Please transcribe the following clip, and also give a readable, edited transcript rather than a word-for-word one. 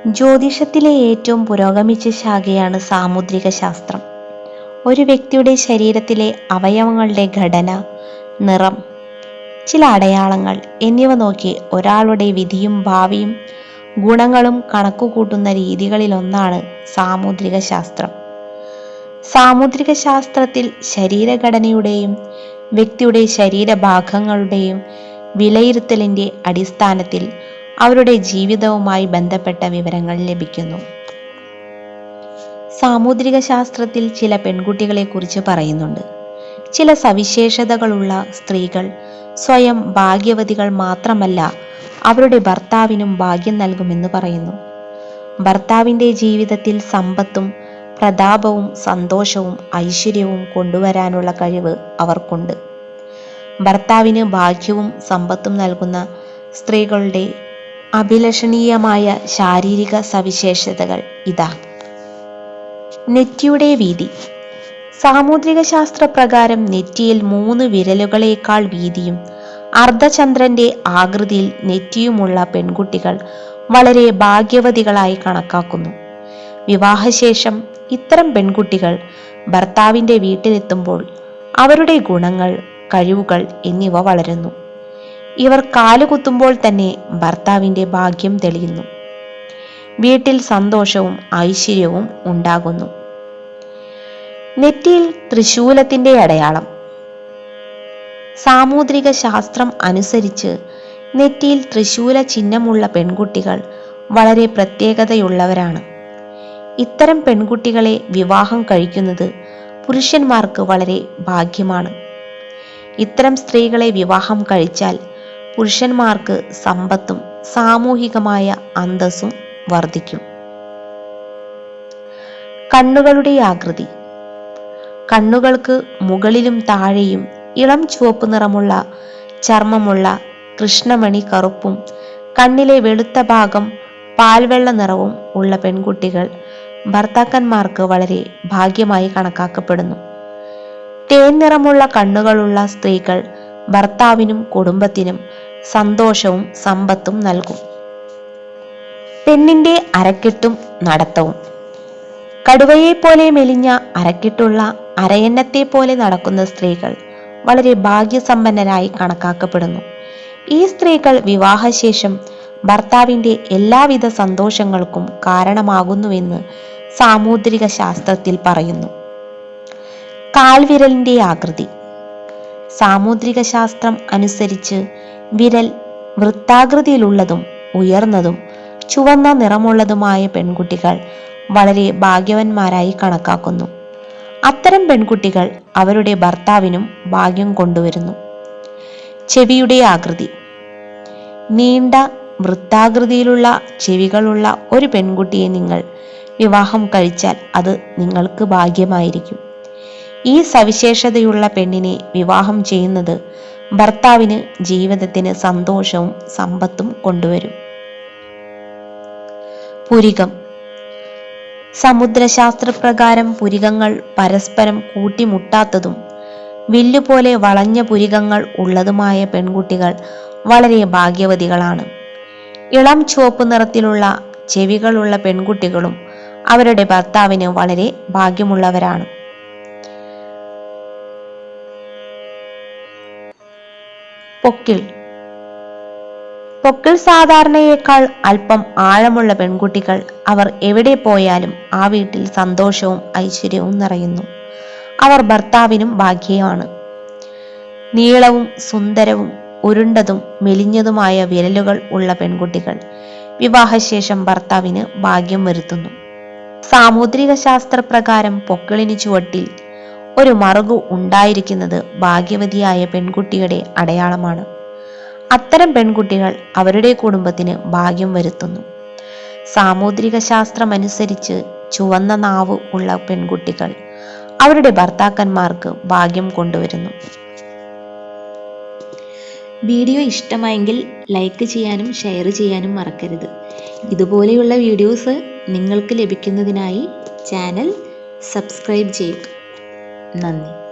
ജ്യോതിഷത്തിലെ ഏറ്റവും പുരോഗമിച്ച ശാഖയാണ് സാമുദ്രിക ശാസ്ത്രം. ഒരു വ്യക്തിയുടെ ശരീരത്തിലെ അവയവങ്ങളുടെ ഘടന, നിറം, ചില അടയാളങ്ങൾ എന്നിവ നോക്കി ഒരാളുടെ വിധിയും ഭാവിയും ഗുണങ്ങളും കണക്കുകൂട്ടുന്ന രീതികളിലൊന്നാണ് സാമുദ്രിക ശാസ്ത്രം. സാമുദ്രിക ശാസ്ത്രത്തിൽ ശരീരഘടനയുടെയും വ്യക്തിയുടെ ശരീരഭാഗങ്ങളുടെയും വിലയിരുത്തലിന്റെ അടിസ്ഥാനത്തിൽ അവരുടെ ജീവിതവുമായി ബന്ധപ്പെട്ട വിവരങ്ങൾ ലഭിക്കുന്നു. സാമുദ്രിക ശാസ്ത്രത്തിൽ ചില പെൺകുട്ടികളെ കുറിച്ച് പറയുന്നുണ്ട്. ചില സവിശേഷതകളുള്ള സ്ത്രീകൾ സ്വയം ഭാഗ്യവതികൾ മാത്രമല്ല, അവരുടെ ഭർത്താവിനും ഭാഗ്യം നൽകുമെന്ന് പറയുന്നു. ഭർത്താവിൻ്റെ ജീവിതത്തിൽ സമ്പത്തും പ്രതാപവും സന്തോഷവും ഐശ്വര്യവും കൊണ്ടുവരാനുള്ള കഴിവ് അവർക്കുണ്ട്. ഭർത്താവിന് ഭാഗ്യവും സമ്പത്തും നൽകുന്ന സ്ത്രീകളുടെ അഭിലഷണീയമായ ശാരീരിക സവിശേഷതകൾ ഇതാ. നെറ്റിയുടെ വീതി. സാമുദ്രിക ശാസ്ത്രപ്രകാരം നെറ്റിയിൽ 3 വിരലുകളേക്കാൾ വീതിയും അർദ്ധചന്ദ്രന്റെ ആകൃതിയിൽ നെറ്റിയുമുള്ള പെൺകുട്ടികൾ വളരെ ഭാഗ്യവതികളായി കണക്കാക്കുന്നു. വിവാഹശേഷം ഇത്തരം പെൺകുട്ടികൾ ഭർത്താവിന്റെ വീട്ടിലെത്തുമ്പോൾ അവരുടെ ഗുണങ്ങൾ, കഴിവുകൾ എന്നിവ വളരുന്നു. ഇവർ കാലുകുത്തുമ്പോൾ തന്നെ ഭർത്താവിന്റെ ഭാഗ്യം തെളിയുന്നു. വീട്ടിൽ സന്തോഷവും ഐശ്വര്യവും ഉണ്ടാകുന്നു. നെറ്റിയിൽ ത്രിശൂലത്തിന്റെ അടയാളം. സാമുദ്രിക ശാസ്ത്രം അനുസരിച്ച് നെറ്റിയിൽ ത്രിശൂല ചിഹ്നമുള്ള പെൺകുട്ടികൾ വളരെ പ്രത്യേകതയുള്ളവരാണ്. ഇത്തരം പെൺകുട്ടികളെ വിവാഹം കഴിക്കുന്നത് പുരുഷന്മാർക്ക് വളരെ ഭാഗ്യമാണ്. ഇത്തരം സ്ത്രീകളെ വിവാഹം കഴിച്ചാൽ പുരുഷന്മാർക്ക് സമ്പത്തും സാമൂഹികമായ അന്തസ്സും വർദ്ധിക്കും. കണ്ണുകളുടെ ആകൃതി. കണ്ണുകൾക്ക് മുകളിലും താഴെയും ഇളം ചുവപ്പ് നിറമുള്ള ചർമ്മമുള്ള കൃഷ്ണമണി കറുപ്പും കണ്ണിലെ വെളുത്ത ഭാഗം പാൽവെള്ള നിറവും ഉള്ള പെൺകുട്ടികൾ ഭർത്താക്കന്മാർക്ക് വളരെ ഭാഗ്യമായി കണക്കാക്കപ്പെടുന്നു. തേൻ നിറമുള്ള കണ്ണുകളുള്ള സ്ത്രീകൾ ഭർത്താവിനും കുടുംബത്തിനും സന്തോഷവും സമ്പത്തും നൽകും. പെണ്ണിന്റെ അരക്കെട്ടും നടത്തവും. കടുവയെപ്പോലെ മെലിഞ്ഞ അരക്കെട്ടുള്ള അരയന്നത്തെ പോലെ നടക്കുന്ന സ്ത്രീകൾ വളരെ ഭാഗ്യസമ്പന്നരായി കണക്കാക്കപ്പെടുന്നു. ഈ സ്ത്രീകൾ വിവാഹശേഷം ഭർത്താവിന്റെ എല്ലാവിധ സന്തോഷങ്ങൾക്കും കാരണമാകുന്നുവെന്ന് സാമുദ്രിക ശാസ്ത്രത്തിൽ പറയുന്നു. കാൽവിരലിന്റെ ആകൃതി. സാമുദ്രിക ശാസ്ത്രം അനുസരിച്ച് വിരൽ വൃത്താകൃതിയിലുള്ളതും ഉയർന്നതും ചുവന്ന നിറമുള്ളതുമായ പെൺകുട്ടികൾ വളരെ ഭാഗ്യവന്മാരായി കണക്കാക്കുന്നു. അത്തരം പെൺകുട്ടികൾ അവരുടെ ഭർത്താവിനും ഭാഗ്യം കൊണ്ടുവരുന്നു. ചെവിയുടെ ആകൃതി. നീണ്ട വൃത്താകൃതിയിലുള്ള ചെവികളുള്ള ഒരു പെൺകുട്ടിയെ നിങ്ങൾ വിവാഹം കഴിച്ചാൽ അത് നിങ്ങൾക്ക് ഭാഗ്യമായിരിക്കും. ഈ സവിശേഷതയുള്ള പെണ്ണിനെ വിവാഹം ചെയ്യുന്നത് ഭർത്താവിന് ജീവിതത്തിന് സന്തോഷവും സമ്പത്തും കൊണ്ടുവരും. പുരികം. സമുദ്രശാസ്ത്രപ്രകാരം പുരികങ്ങൾ പരസ്പരം കൂട്ടിമുട്ടാത്തതും വില്ലുപോലെ വളഞ്ഞ പുരികങ്ങൾ ഉള്ളതുമായ പെൺകുട്ടികൾ വളരെ ഭാഗ്യവതികളാണ്. ഇളം ചുവപ്പ് നിറത്തിലുള്ള ചെവികളുള്ള പെൺകുട്ടികളും അവരുടെ ഭർത്താവിന് വളരെ ഭാഗ്യമുള്ളവരാണ്. പൊക്കിൾ. പൊക്കിൾ സാധാരണയേക്കാൾ അല്പം ആഴമുള്ള പെൺകുട്ടികൾ അവർ എവിടെ പോയാലും ആ വീട്ടിൽ സന്തോഷവും ഐശ്വര്യവും നിറയുന്നു. അവർ ഭർത്താവിനും ഭാഗ്യമാണ്. നീളവും സുന്ദരവും ഉരുണ്ടതും മെലിഞ്ഞതുമായ വിരലുകൾ ഉള്ള പെൺകുട്ടികൾ വിവാഹശേഷം ഭർത്താവിന് ഭാഗ്യം വരുത്തുന്നു. സാമുദ്രിക ശാസ്ത്രപ്രകാരം പൊക്കിളിന് ചുവട്ടിൽ ഒരു മറുകു ഉണ്ടായിരിക്കുന്നത് ഭാഗ്യവതിയായ പെൺകുട്ടിയുടെ അടയാളമാണ്. അത്തരം പെൺകുട്ടികൾ അവരുടെ കുടുംബത്തിന് ഭാഗ്യം വരുത്തുന്നു. സാമുദ്രിക ശാസ്ത്രം അനുസരിച്ച് ചുവന്ന നാവ് ഉള്ള പെൺകുട്ടികൾ അവരുടെ ഭർത്താക്കന്മാർക്ക് ഭാഗ്യം കൊണ്ടുവരുന്നു. വീഡിയോ ഇഷ്ടമായെങ്കിൽ ലൈക്ക് ചെയ്യാനും ഷെയർ ചെയ്യാനും മറക്കരുത്. ഇതുപോലെയുള്ള വീഡിയോസ് നിങ്ങൾക്ക് ലഭിക്കുന്നതിനായി ചാനൽ സബ്സ്ക്രൈബ് ചെയ്യുക. നന്ദി.